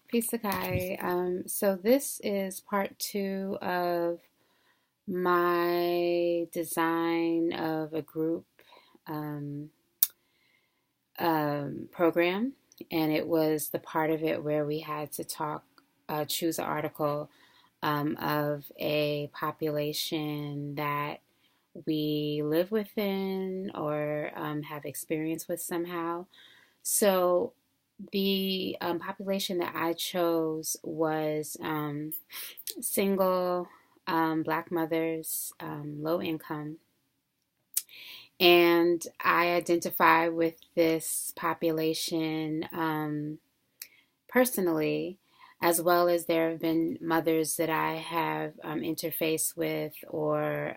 Peace Sakai. So this is part two of my design of a group um, program, and it was the part of it where we had to choose an article of a population that we live within or have experience with somehow. So the population that I chose was single Black mothers, low income. And I identify with this population personally, as well as there have been mothers that I have interfaced with or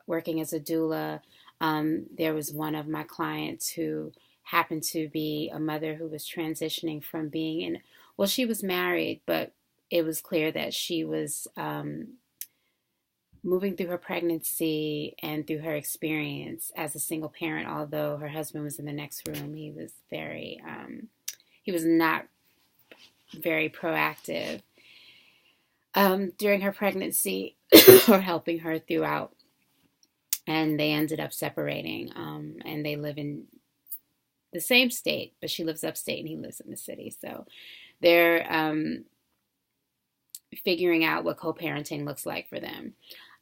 working as a doula. There was one of my clients who happened to be a mother who was transitioning from being in, well, she was married, but it was clear that she was moving through her pregnancy and through her experience as a single parent. Although her husband was in the next room, he was not very proactive during her pregnancy or helping her throughout. And they ended up separating. And they live in the same state, but she lives upstate and he lives in the city. So they're figuring out what co-parenting looks like for them.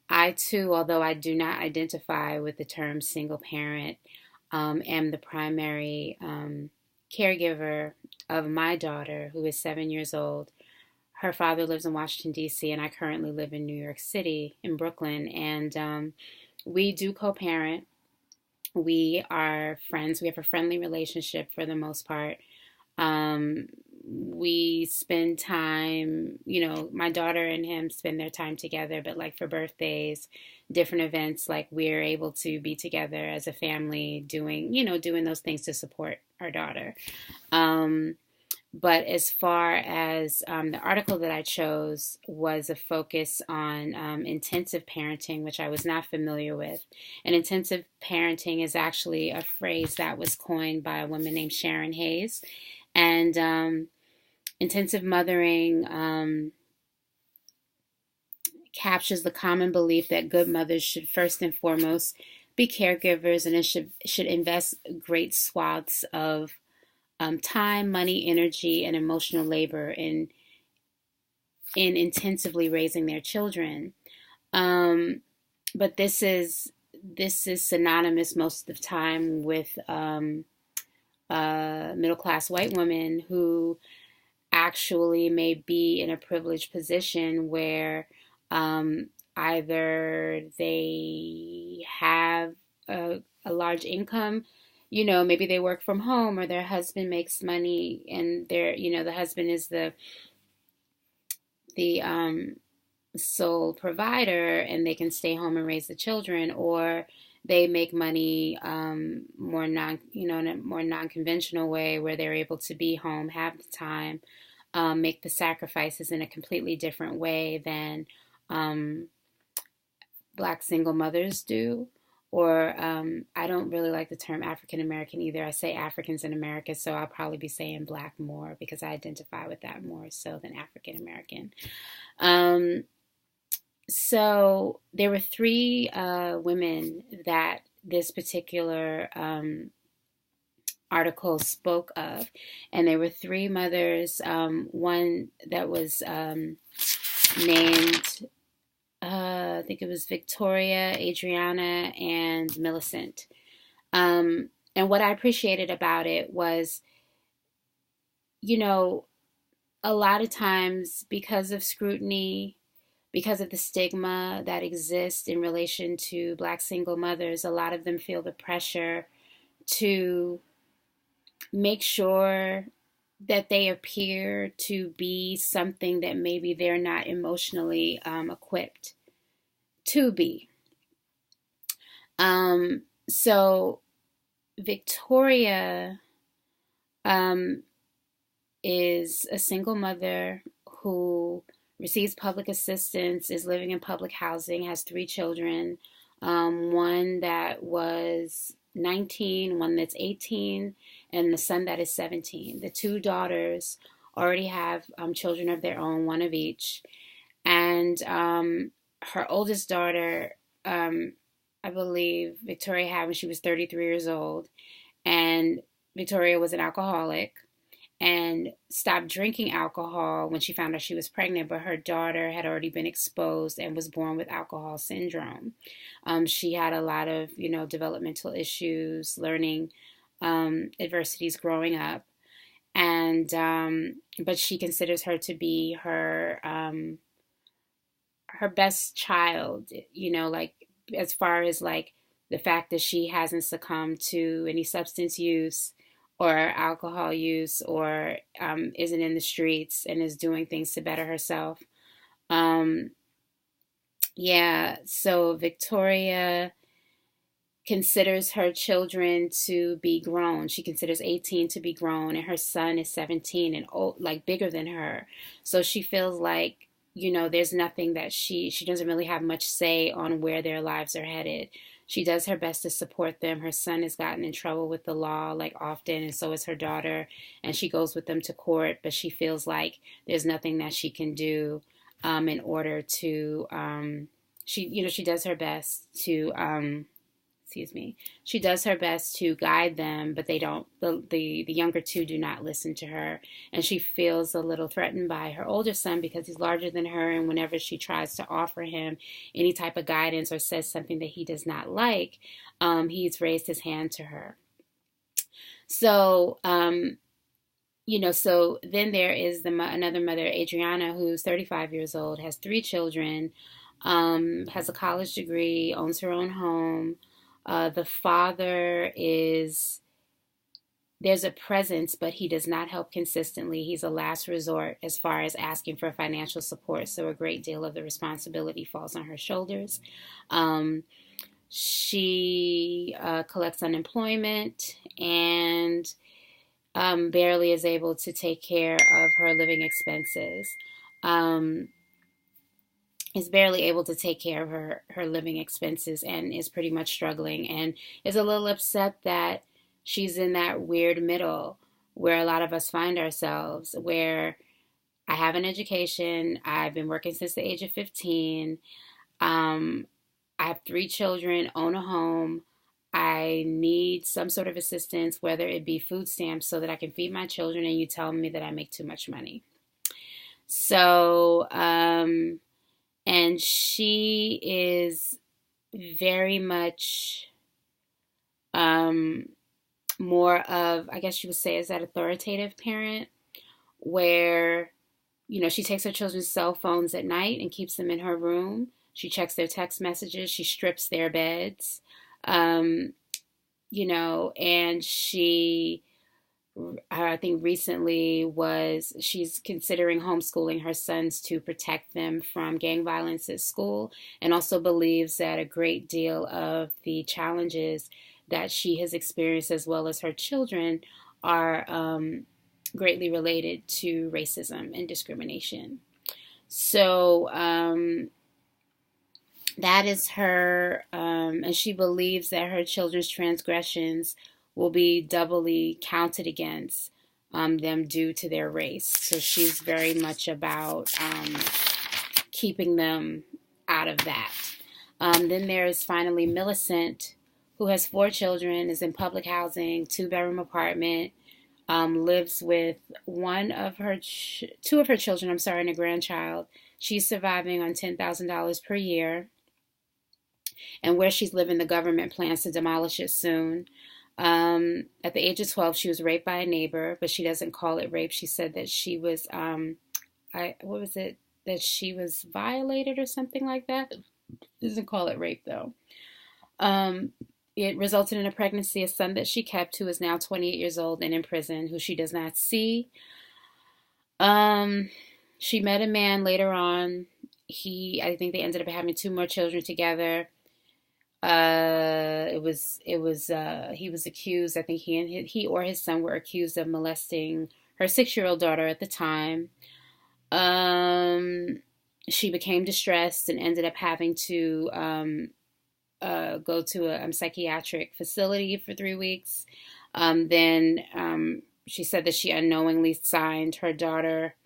I too, although I do not identify with the term single parent, am the primary caregiver of my daughter, who is 7 years old. Her father lives in Washington, D.C., and I currently live in New York City, in Brooklyn. And we do co-parent. We are friends. We have a friendly relationship for the most part. We spend time, my daughter and him spend their time together, but like for birthdays, different events, like we're able to be together as a family doing those things to support our daughter. But as far as the article that I chose was a focus on intensive parenting, which I was not familiar with. And intensive parenting is actually a phrase that was coined by a woman named Sharon Hayes. And intensive mothering captures the common belief that good mothers should first and foremost be caregivers, and it should invest great swaths of time, money, energy, and emotional labor in intensively raising their children. But this is synonymous most of the time with middle class white women who actually may be in a privileged position where either they have a large income, maybe they work from home, or their husband makes money and the husband is the sole provider and they can stay home and raise the children, or they make money in a more non-conventional way where they're able to be home, have the time, make the sacrifices in a completely different way than Black single mothers do. Or I don't really like the term African American either. I say Africans in America, so I'll probably be saying Black more because I identify with that more so than African American. So there were three women that this particular article spoke of, and there were three mothers. One that was named, I think it was Victoria, Adriana, and Millicent. And what I appreciated about it was, a lot of times because of scrutiny, because of the stigma that exists in relation to Black single mothers, a lot of them feel the pressure to make sure that they appear to be something that maybe they're not emotionally equipped to be. So Victoria is a single mother who receives public assistance, is living in public housing, has three children, one that was 19, one that's 18, and the son that is 17. The two daughters already have children of their own, one of each. And her oldest daughter, I believe Victoria had when she was 33 years old. And Victoria was an alcoholic and stopped drinking alcohol when she found out she was pregnant, but her daughter had already been exposed and was born with alcohol syndrome. She had a lot of, developmental issues, learning adversities growing up, and but she considers her to be her best child, like as far as like the fact that she hasn't succumbed to any substance use or alcohol use or isn't in the streets and is doing things to better herself. Um, yeah, so Victoria considers her children to be grown. She considers 18 to be grown, and her son is 17 and old, like bigger than her. So she feels like, there's nothing that she doesn't really have much say on where their lives are headed. She does her best to support them. Her son has gotten in trouble with the law like often, and so is her daughter, and she goes with them to court, but she feels like there's nothing that she can do in order to she does her best to excuse me, she does her best to guide them, but they don't, the younger two do not listen to her. And she feels a little threatened by her older son because he's larger than her. And whenever she tries to offer him any type of guidance or says something that he does not like, he's raised his hand to her. So, so then there is another mother, Adriana, who's 35 years old, has 3 children, has a college degree, owns her own home. The father there's a presence, but he does not help consistently. He's a last resort as far as asking for financial support. So a great deal of the responsibility falls on her shoulders. She collects unemployment and barely is able to take care of her living expenses. Is barely able to take care of her living expenses and is pretty much struggling and is a little upset that she's in that weird middle where a lot of us find ourselves, where I have an education, I've been working since the age of 15, I have 3 children, own a home, I need some sort of assistance, whether it be food stamps so that I can feed my children, and you tell me that I make too much money. So, and she is very much more of, I guess you would say, is that authoritative parent where, she takes her children's cell phones at night and keeps them in her room. She checks their text messages. She strips their beds, and she I think recently she's considering homeschooling her sons to protect them from gang violence at school, and also believes that a great deal of the challenges that she has experienced as well as her children are greatly related to racism and discrimination. So that is her, and she believes that her children's transgressions will be doubly counted against them due to their race. So she's very much about keeping them out of that. Then there's finally Millicent, who has 4 children, is in public housing, 2-bedroom apartment, lives with 2 of her children, and a grandchild. She's surviving on $10,000 per year. And where she's living, the government plans to demolish it soon. At the age of 12, she was raped by a neighbor, but she doesn't call it rape. She said that she was, that she was violated or something like that. Doesn't call it rape though. It resulted in a pregnancy, a son that she kept, who is now 28 years old and in prison, who she does not see. She met a man later on. I think they ended up having 2 more children together. He was accused, I think he or his son were accused of molesting her 6-year-old daughter at the time. She became distressed and ended up having to go to a psychiatric facility for 3 weeks. Then she said that she unknowingly signed her daughter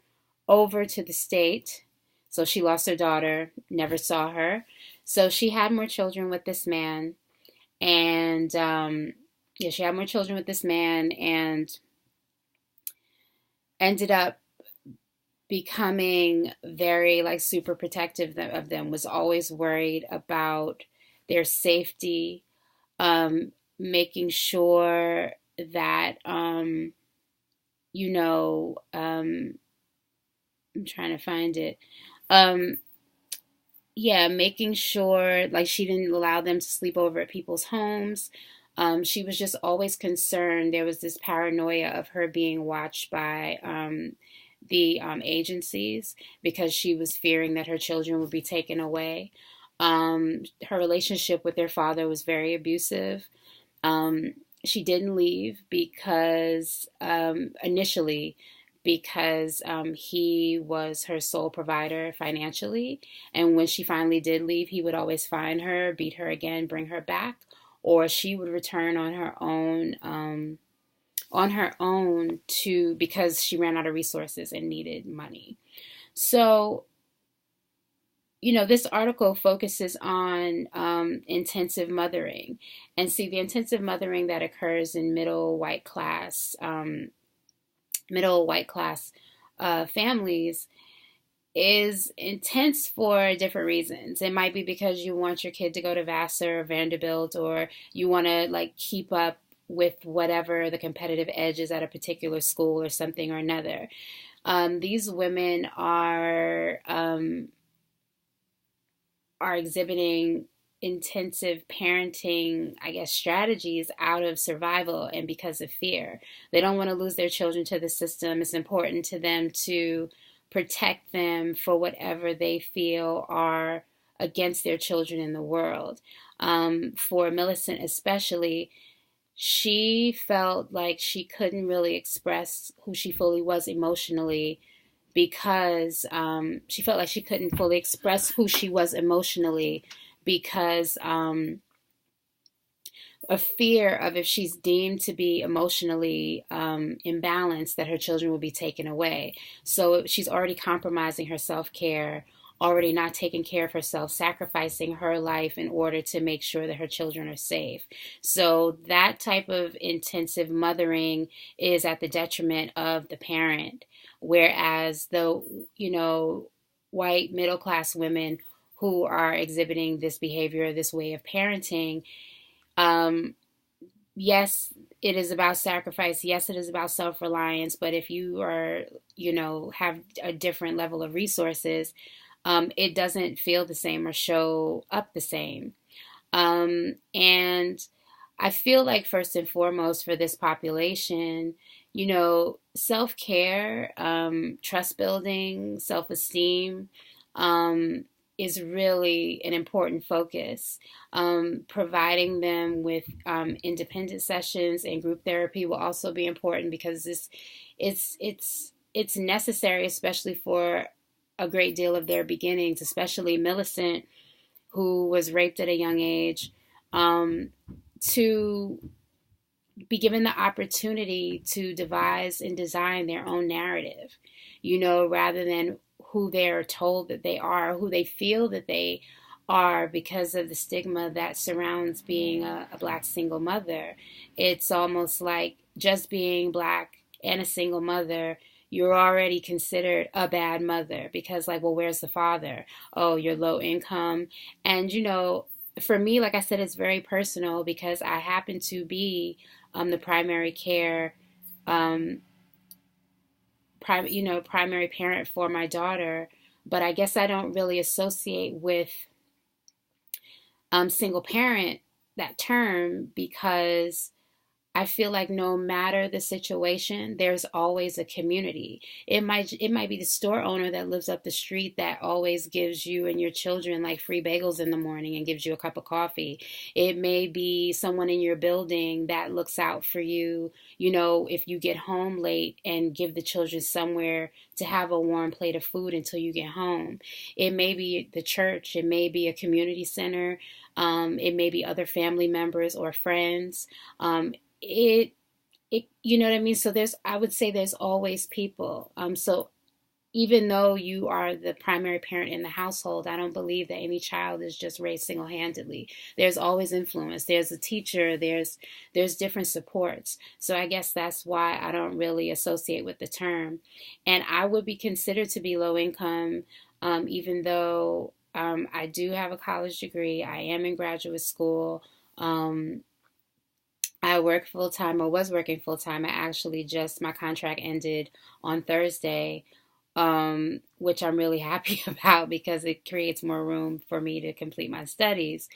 over to the state. So she lost her daughter, never saw her. So she had more children with this man. And yeah, she had more children with this man and ended up becoming very like super protective of them, was always worried about their safety, making sure that, you know, I'm trying to find it. Um, yeah, making sure like she didn't allow them to sleep over at people's homes. She was just always concerned. There was this paranoia of her being watched by the agencies because she was fearing that her children would be taken away. Her relationship with their father was very abusive. Um, she didn't leave because initially because he was her sole provider financially. And when she finally did leave, he would always find her, beat her again, bring her back, or she would return on her own to because she ran out of resources and needed money. So this article focuses on intensive mothering, and see the intensive mothering that occurs in middle white class families is intense for different reasons. It might be because you want your kid to go to Vassar or Vanderbilt, or you want to like keep up with whatever the competitive edge is at a particular school or something or another. These women are exhibiting intensive parenting, I guess, strategies out of survival and because of fear. They don't want to lose their children to the system. It's important to them to protect them for whatever they feel are against their children in the world. For Millicent, especially, she felt like she couldn't really express who she fully was emotionally because she felt like she couldn't fully express who she was emotionally because a fear of if she's deemed to be emotionally imbalanced, that her children will be taken away. So she's already compromising her self-care, already not taking care of herself, sacrificing her life in order to make sure that her children are safe. So that type of intensive mothering is at the detriment of the parent. Whereas the, white middle class women who are exhibiting this behavior, this way of parenting, um, yes, it is about sacrifice. Yes, it is about self reliance. But if you are, have a different level of resources, it doesn't feel the same or show up the same. And I feel like first and foremost for this population, self care, trust building, self esteem, is really an important focus. Providing them with independent sessions and group therapy will also be important because it's necessary, especially for a great deal of their beginnings, especially Millicent, who was raped at a young age, to be given the opportunity to devise and design their own narrative, rather than who they're told that they are, who they feel that they are because of the stigma that surrounds being a Black single mother. It's almost like just being Black and a single mother, you're already considered a bad mother because, like, well, where's the father? Oh, you're low income. And, for me, like I said, it's very personal because I happen to be the primary care, primary parent for my daughter. But I guess I don't really associate with single parent, that term, because I feel like no matter the situation, there's always a community. It might be the store owner that lives up the street that always gives you and your children like free bagels in the morning and gives you a cup of coffee. It may be someone in your building that looks out for you, if you get home late, and give the children somewhere to have a warm plate of food until you get home. It may be the church, it may be a community center, it may be other family members or friends. It you know what I mean? So I would say there's always people. So even though you are the primary parent in the household, I don't believe that any child is just raised single-handedly. There's always influence. There's a teacher. There's different supports. So I guess that's why I don't really associate with the term. And I would be considered to be low income, even though I do have a college degree. I am in graduate school. Um, I work full time or was working full time. I actually just, my contract ended on Thursday, which I'm really happy about because it creates more room for me to complete my studies.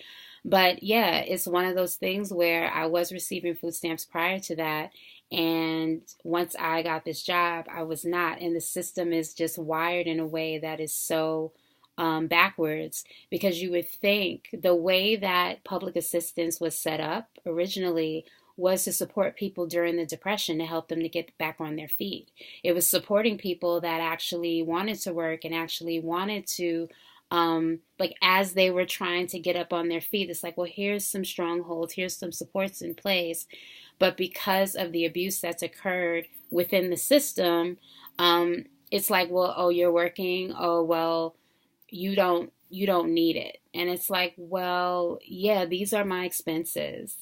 But yeah, it's one of those things where I was receiving food stamps prior to that. And once I got this job, I was not. And the system is just wired in a way that is so backwards because you would think the way that public assistance was set up originally was to support people during the Depression to help them to get back on their feet. It was supporting people that actually wanted to work and actually wanted to, like, as they were trying to get up on their feet, it's like, well, here's some strongholds, here's some supports in place. But because of the abuse that's occurred within the system, it's like, well, oh, you're working. Oh, well, you don't need it. And it's like, well, yeah, these are my expenses.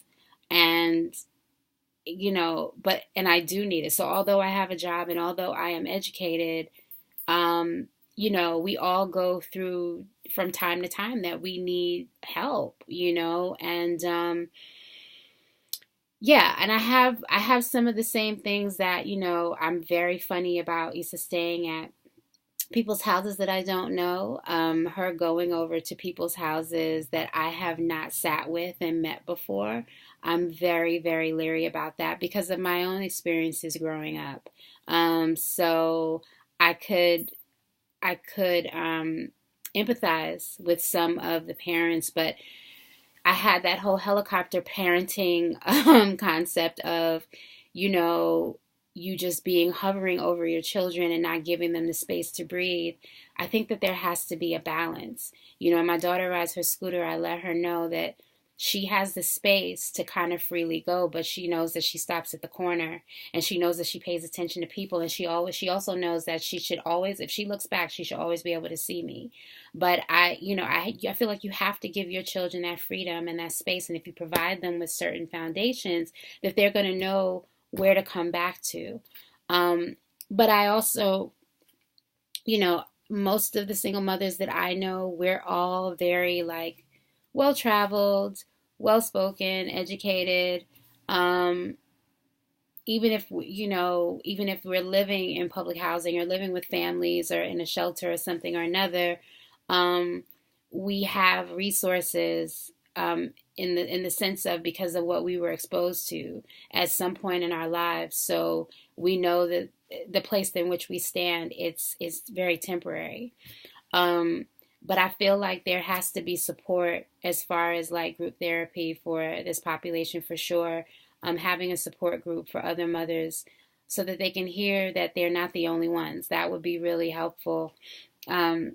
And but and I do need it. So although I have a job and although I am educated, um, we all go through from time to time that we need help, and yeah, and I have some of the same things that, I'm very funny about Issa staying at people's houses that I don't know, her going over to people's houses that I have not sat with and met before. I'm very, very leery about that because of my own experiences growing up. So I could empathize with some of the parents, but I had that whole helicopter parenting concept of, you know, you just being hovering over your children and not giving them the space to breathe. I think that there has to be a balance. My daughter rides her scooter. I let her know that she has the space to kind of freely go, but she knows that she stops at the corner and she knows that she pays attention to people. And she also knows that she should always, if she looks back, she should always be able to see me. But I feel like you have to give your children that freedom and that space. And if you provide them with certain foundations, that they're going to know where to come back to. But I also, most of the single mothers that I know, we're all very like well traveled, well spoken, educated. Um, even if we're living in public housing or living with families or in a shelter or something or another, um, we have resources in the sense of because of what we were exposed to at some point in our lives. So we know that the place in which we stand, it's very temporary. Um, but I feel like there has to be support as far as like group therapy for this population for sure. Having a support group for other mothers so that they can hear that they're not the only ones. That would be really helpful. Um,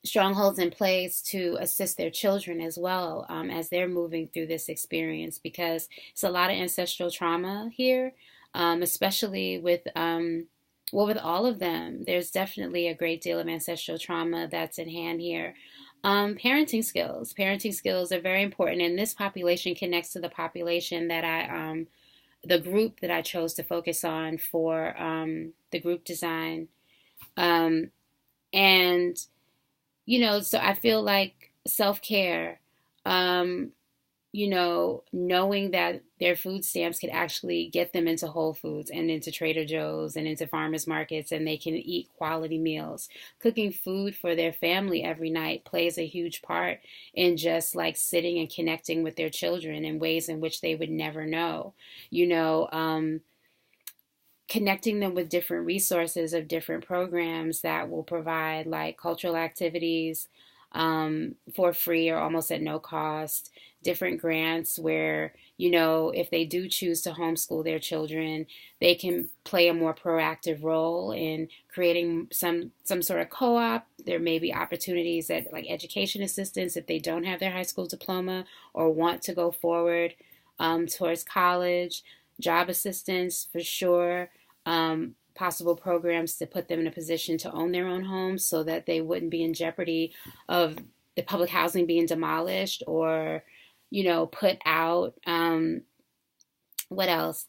Strongholds in place to assist their children as well as they're moving through this experience because it's a lot of ancestral trauma here, especially with all of them. There's definitely a great deal of ancestral trauma that's in hand here. Parenting skills are very important, and this population connects to the population that the group that I chose to focus on for the group design. Um, and so I feel like self care, um, knowing that their food stamps could actually get them into Whole Foods and into Trader Joe's and into farmers markets and they can eat quality meals. Cooking food for their family every night plays a huge part in just like sitting and connecting with their children in ways in which they would never know. You know, connecting them with different resources of different programs that will provide like cultural activities for free or almost at no cost, different grants where, if they do choose to homeschool their children, they can play a more proactive role in creating some sort of co-op. There may be opportunities at like education assistance if they don't have their high school diploma or want to go forward towards college. job assistance for sure, possible programs to put them in a position to own their own homes so that they wouldn't be in jeopardy of the public housing being demolished or, put out. What else?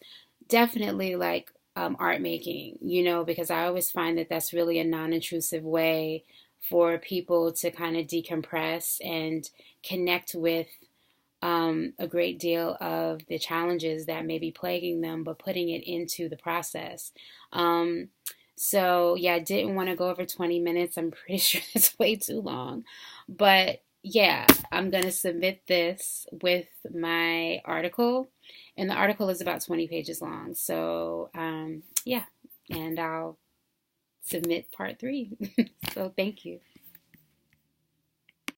Definitely like art making, because I always find that that's really a non intrusive way for people to kind of decompress and connect with a great deal of the challenges that may be plaguing them, but putting it into the process. Um, so, yeah, I didn't want to go over 20 minutes. I'm pretty sure that's way too long. But yeah, I'm going to submit this with my article. And the article is about 20 pages long. So, yeah, and I'll submit part 3. So, thank you.